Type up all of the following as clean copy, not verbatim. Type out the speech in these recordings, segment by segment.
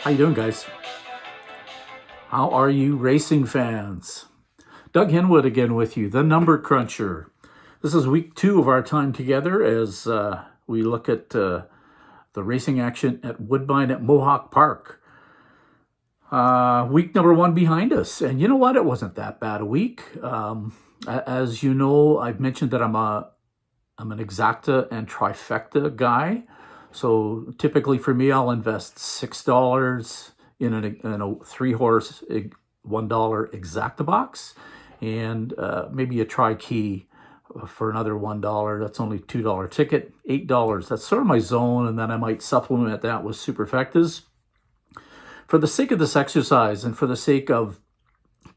How you doing, guys? How are you, racing fans? Doug Henwood again with you, the Number Cruncher. This is week 2 of our time together as we look at the racing action at Woodbine at Mohawk Park. Week number 1 behind us, and you know what? It wasn't that bad a week. As you know, I've mentioned that I'm an exacta and trifecta guy. So typically for me, I'll invest $6 in a 3-horse $1 exacta box, and maybe a tri-key for another $1. That's only $2 ticket, $8. That's sort of my zone, and then I might supplement that with superfectas. For the sake of this exercise and for the sake of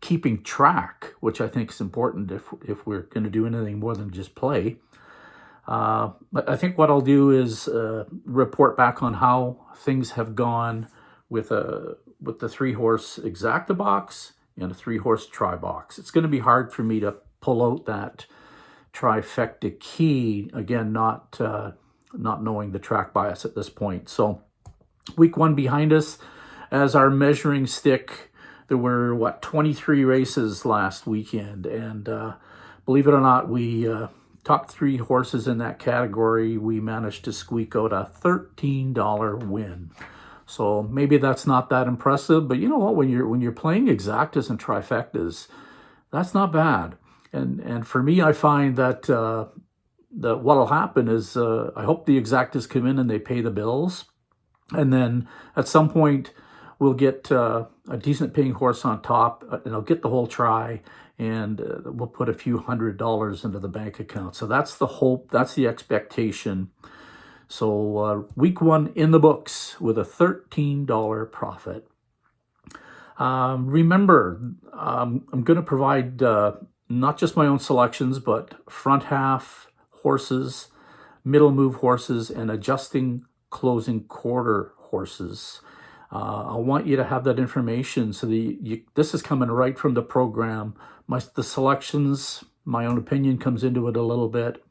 keeping track, which I think is important if we're going to do anything more than just play, but I think what I'll do is report back on how things have gone with the 3-horse exacta box and a 3-horse tri box. It's going to be hard for me to pull out that trifecta key again, not knowing the track bias at this point. So week 1 behind us. As our measuring stick, there were 23 races last weekend, and believe it or not, we top 3 horses in that category, we managed to squeak out a $13 win. So maybe that's not that impressive, but you know what? When you're playing exactas and trifectas, that's not bad. And for me, I find that what'll happen is I hope the exactas come in and they pay the bills, and then at some point we'll get a decent paying horse on top, and I'll get the whole try, and we'll put a few $100s into the bank account. So that's the hope, that's the expectation. So week 1 in the books with a $13 profit. Remember, I'm going to provide not just my own selections, but front half horses, middle move horses, and adjusting closing quarter horses. I want you to have that information so this is coming right from the program. The selections, my own opinion comes into it a little bit,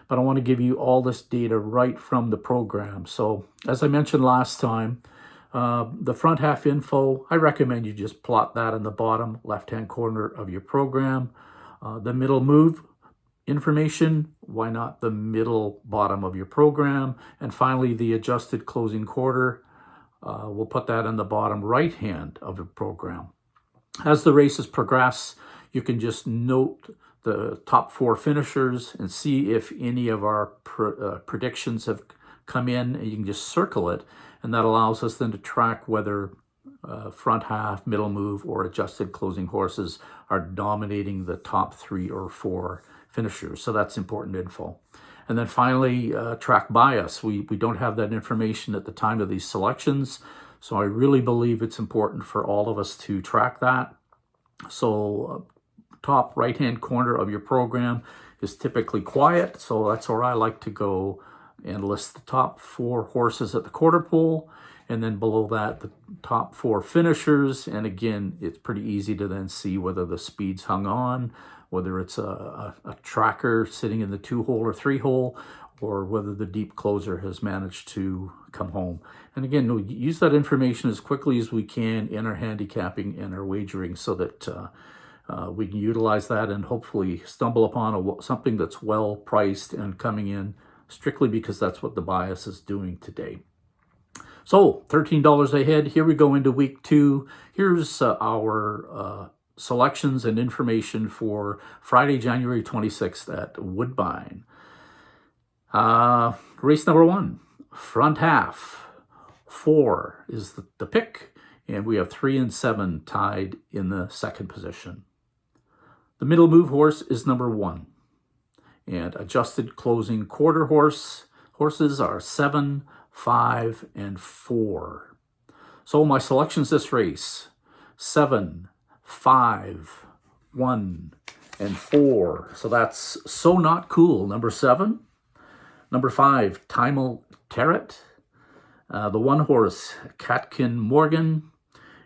but I want to give you all this data right from the program. So as I mentioned last time, the front half info, I recommend you just plot that in the bottom left-hand corner of your program. The middle move information, why not the middle bottom of your program? And finally, the adjusted closing quarter, we'll put that in the bottom right hand of the program. As the races progress, you can just note the top 4 finishers and see if any of our predictions have come in, and you can just circle it, and that allows us then to track whether front half, middle move, or adjusted closing horses are dominating the top 3 or 4 finishers. So that's important info. And then finally, track bias. We don't have that information at the time of these selections, so I really believe it's important for all of us to track that. So top right-hand corner of your program is typically quiet, so that's where I like to go and list the top 4 horses at the quarter pole, and then below that, the top 4 finishers. And again, it's pretty easy to then see whether the speed's hung on, whether it's a tracker sitting in the 2-hole or 3-hole, or whether the deep closer has managed to come home. And again, we use that information as quickly as we can in our handicapping and our wagering so that we can utilize that and hopefully stumble upon something that's well priced and coming in strictly because that's what the bias is doing today. So $13 ahead. Here we go into week 2. Here's our selections and information for Friday, January 26th at Woodbine. Race number 1, front half. 4 is the pick, and we have 3 and 7 tied in the second position. The middle move horse is number 1, and adjusted closing quarter horses are 7, 5, and 4. So my selections this race: 7, 5, 1, and 4. So that's So Not Cool, number 7. Number 5, Timel Terret. The 1 horse, Catkin Morgan.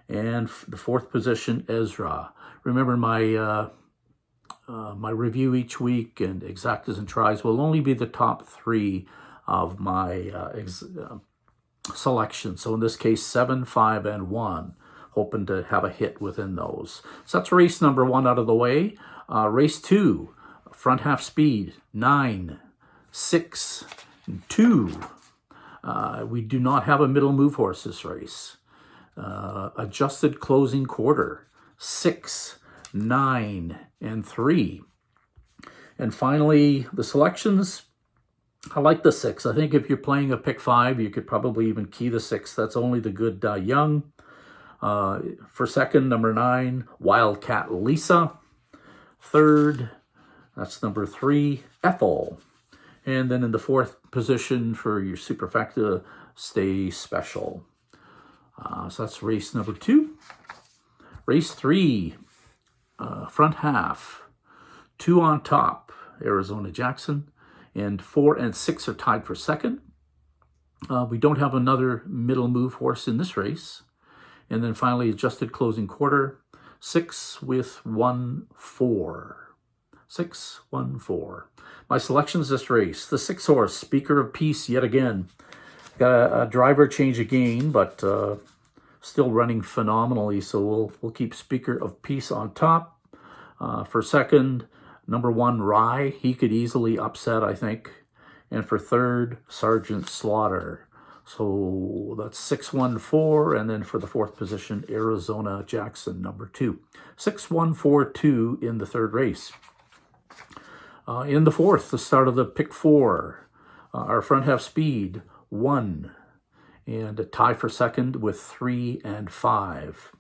And the 4th position, Ezra. Remember, my my review each week and exactas and tries will only be the top 3 of my selections. So in this case, 7, 5, and 1. Hoping to have a hit within those. So that's race number 1 out of the way. Race 2, front half speed, 9, 6, 2. We do not have a middle move horse this race. Adjusted closing quarter, 6, 9, and 3. And finally, the selections. I like the 6. I think if you're playing a pick 5, you could probably even key the 6. That's only the good young. For second, number 9, Wildcat Lisa. Third, that's number 3, Ethel. And then in the 4th position for your superfecta, Stay Special. So that's race number 2. Race 3, front half, 2 on top, Arizona Jackson, and 4 and 6 are tied for second. We don't have another middle move horse in this race. And then finally, adjusted closing quarter, 6 with 1, 4. 6, 1, 4. My selections this race, the 6 horse, Speaker of Peace, yet again. Got a driver change again, but still running phenomenally. So we'll keep Speaker of Peace on top. For second, number 1, Rye. He could easily upset, I think. And for third, Sergeant Slaughter. So that's 6, 1, 4. And then for the 4th position, Arizona Jackson, number 2. 6, 1, 4, 2 in the 3rd race. In the 4th, the start of the pick 4. Our front half speed, 1. And a tie for second with 3 and 5.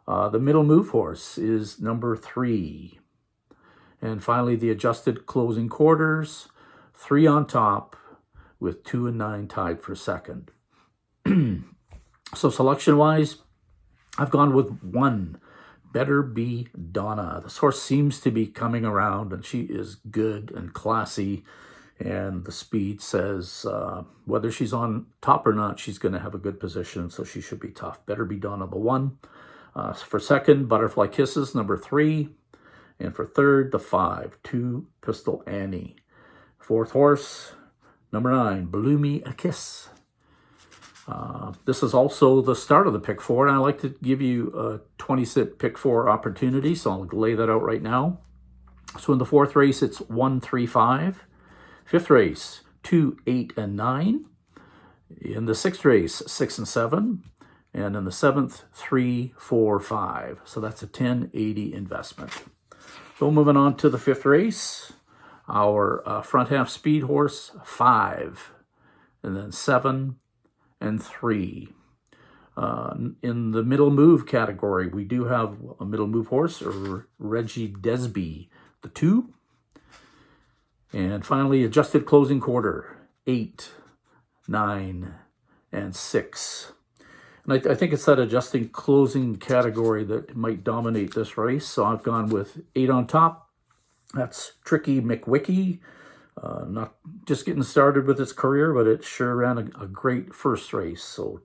The middle move horse is number 3. And finally, the adjusted closing quarters, 3 on top with 2 and 9 tied for second. So selection-wise, I've gone with 1, Better Be Donna. This horse seems to be coming around, and she is good and classy. And the speed says whether she's on top or not, she's going to have a good position, so she should be tough. Better Be Donna, the 1. For second, Butterfly Kisses, number 3. And for third, the 5, 2, Pistol Annie. 4th horse, number 9, Blew Me a Kiss. This is also the start of the pick 4, and I like to give you a 20-cent pick 4 opportunity, so I'll lay that out right now. So in the 4th race, it's 1, 3, 5. 5th race, 2, 8, and 9. In the 6th race, 6 and 7. And in the 7th, 3, 4, 5. So that's a 1080 investment. So moving on to the 5th race, our front half speed horse, 5. And then 7 and 3. In the middle move category, we do have a middle move horse, or Reggie Desby, the 2. And finally, adjusted closing quarter, 8, 9, and 6. And I think it's that adjusting closing category that might dominate this race. So I've gone with 8 on top. That's Tricky McWicky. Not just getting started with its career, but it sure ran a great first race. So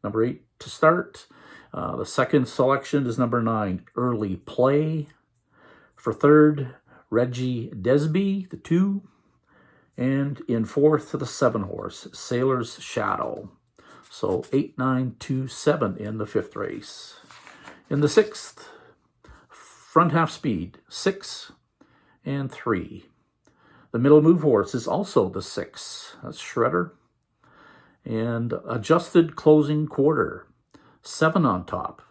number 8 to start. The second selection is number 9, Early Play. For third, Reggie Desby, the 2. And in 4th, the 7 horse, Sailor's Shadow. So 8, 9, 2, 7 in the 5th race. In the 6th, front half speed, 6 and 3. The middle move horse is also the 6. That's Shredder. And adjusted closing quarter, 7 on top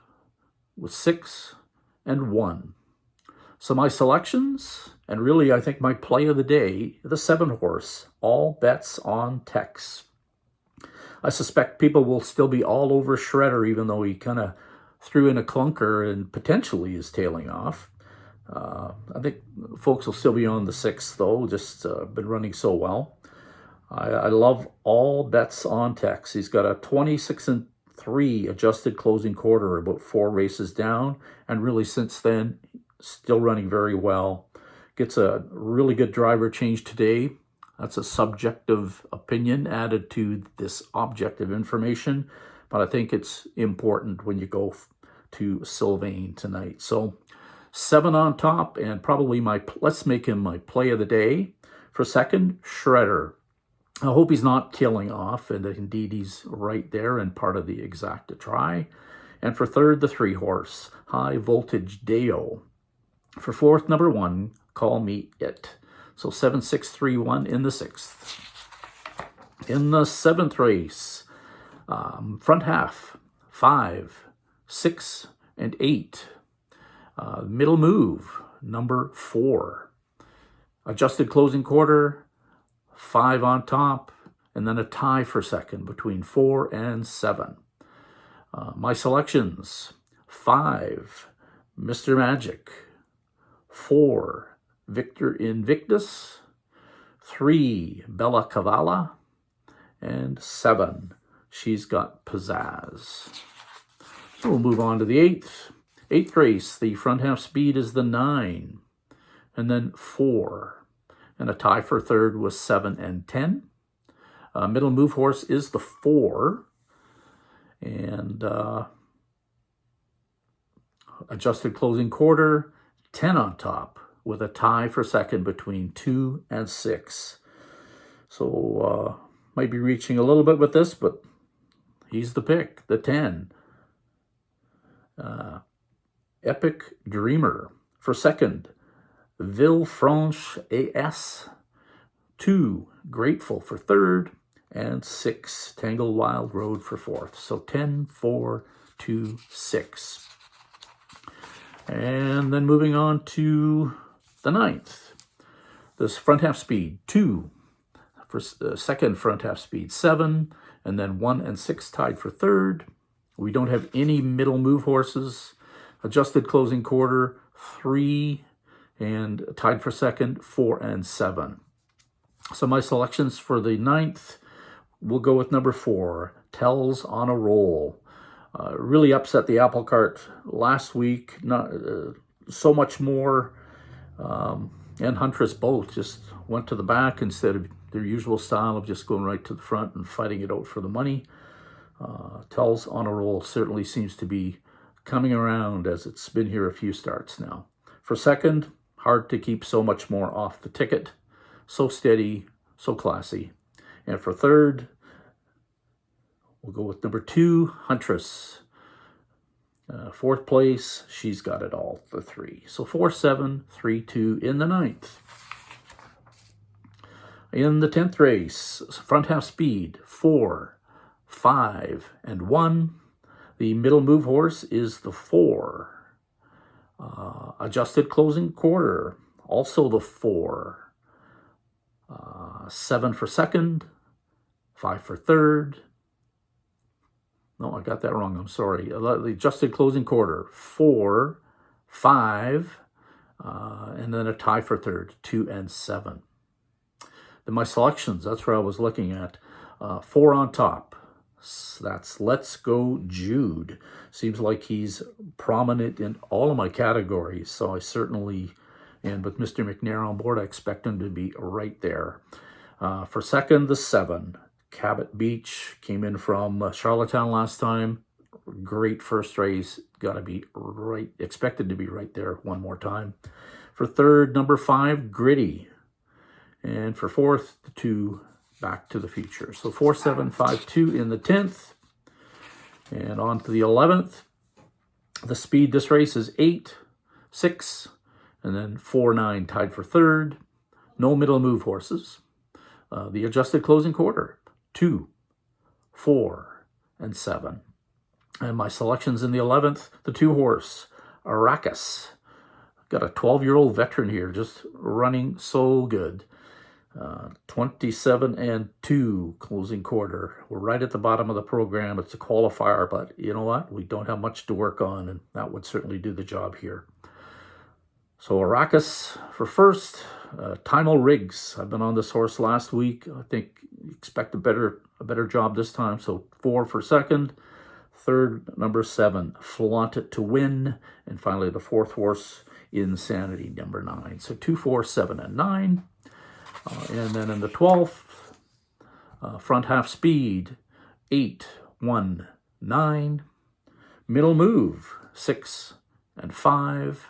with 6 and 1. So my selections, and really I think my play of the day, the 7 horse, All Bets on Tex. I suspect people will still be all over Shredder, even though he kind of threw in a clunker and potentially is tailing off. I think folks will still be on the 6, though, just been running so well. I love All Bets on Tex. He's got a 26 and 3 adjusted closing quarter, about 4 races down, and really since then, still running very well. Gets a really good driver change today. That's a subjective opinion added to this objective information, but I think it's important when you go to Sylvain tonight. So 7 on top, and probably let's make him my play of the day. For second, Shredder. I hope he's not tailing off, and that indeed he's right there and part of the exacta try. And for third, the 3 horse, High Voltage Deo. For fourth, number 1, Call Me It. So 7-6-3-1 in the 6th. In the 7th race, front half, 5, 6, and 8. Middle move, number 4. Adjusted closing quarter, 5 on top, and then a tie for second between 4 and 7. My selections, 5, Mr. Magic, 4, Victor Invictus, 3, Bella Cavala, and 7, She's Got Pizzazz. So we'll move on to the 8th race. The front half speed is the 9, and then 4, and a tie for third was 7 and 10. Middle move horse is the 4, and adjusted closing quarter, 10 on top, with a tie for second between 2 and 6. So might be reaching a little bit with this, but he's the pick, the 10. Epic Dreamer. For second, Villefranche AS. 2, Grateful for third, and 6, Tangle Wild Road for fourth. So 10, 4, 2, 6. And then moving on to the 9th. This front half speed, 2. For second front half speed, 7. And then 1 and 6 tied for third. We don't have any middle move horses. Adjusted closing quarter, 3. And tied for second, 4 and 7. So my selections for the 9th, we'll go with number 4, Tells on a Roll. Really upset the apple cart last week. Not so much more, and Huntress both just went to the back instead of their usual style of just going right to the front and fighting it out for the money. Tells on a Roll certainly seems to be coming around, as it's been here a few starts now. For second, hard to keep so much more off the ticket. So steady, so classy. And for third, we'll go with number 2, Huntress. Fourth place, She's Got It All, the 3. So 4, 7, 3, 2 in the 9th. In the 10th race, front half speed, 4, 5, and 1. The middle move horse is the 4. Adjusted closing quarter, also the 4. 7 for second, 5 for third. No, I got that wrong. I'm sorry. The adjusted closing quarter, 4, 5, and then a tie for third, 2 and 7. Then my selections, that's where I was looking at. 4 on top. That's Let's Go Jude. Seems like he's prominent in all of my categories, so I certainly, and with Mr. McNair on board, I expect him to be right there. For second, the 7, Cabot Beach, came in from Charlottetown last time. Great first race, got to be right, expected to be right there one more time. For third, number 5, Gritty. And for fourth, the 2, Back to the Future. So 4, 7, 5, 2 in the 10th. And on to the 11th. The speed this race is 8, 6, and then 4, 9 tied for third. No middle move horses. The adjusted closing quarter, 2, 4, and 7. And my selections in the 11th, the 2 horse, Arrakis. Got a 12-year-old veteran here, just running so good. 27 and 2 closing quarter. We're right at the bottom of the program. It's a qualifier, but you know what? We don't have much to work on, and that would certainly do the job here. So Arrakis for first. Timo Riggs. I've been on this horse last week. I think expect a better job this time. So 4 for second. Third, number 7, Flaunt It to Win. And finally, the 4th horse, Insanity, number 9. So 2, 4, 7, and 9. And then in the 12th, front half speed, 8, 1, 9. Middle move, 6 and 5.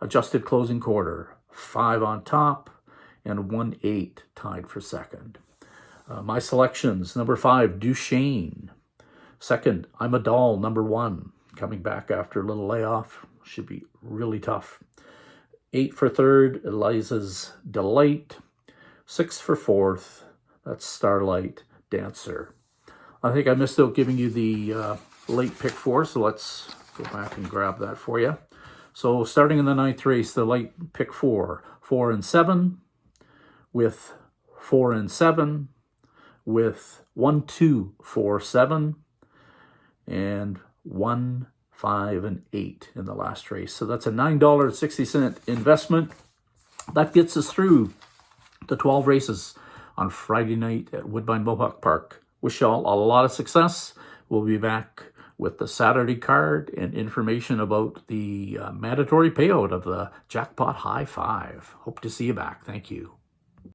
Adjusted closing quarter, 5 on top, and 1, 8 tied for second. My selections, number 5, Duchesne. Second, I'm a Doll, number 1. Coming back after a little layoff. Should be really tough. 8 for third, Eliza's Delight. 6 for fourth, that's Starlight Dancer. I think I missed out giving you the late pick 4, so let's go back and grab that for you. So starting in the 9th race, the late pick 4, 4 and 7, with 4 and 7, with 1, 2, 4, 7, and 1, 5, and 8 in the last race. So that's a $9.60 investment. That gets us through the 12 races on Friday night at Woodbine Mohawk Park. Wish you all a lot of success. We'll be back with the Saturday card and information about the mandatory payout of the Jackpot High 5. Hope to see you back. Thank you.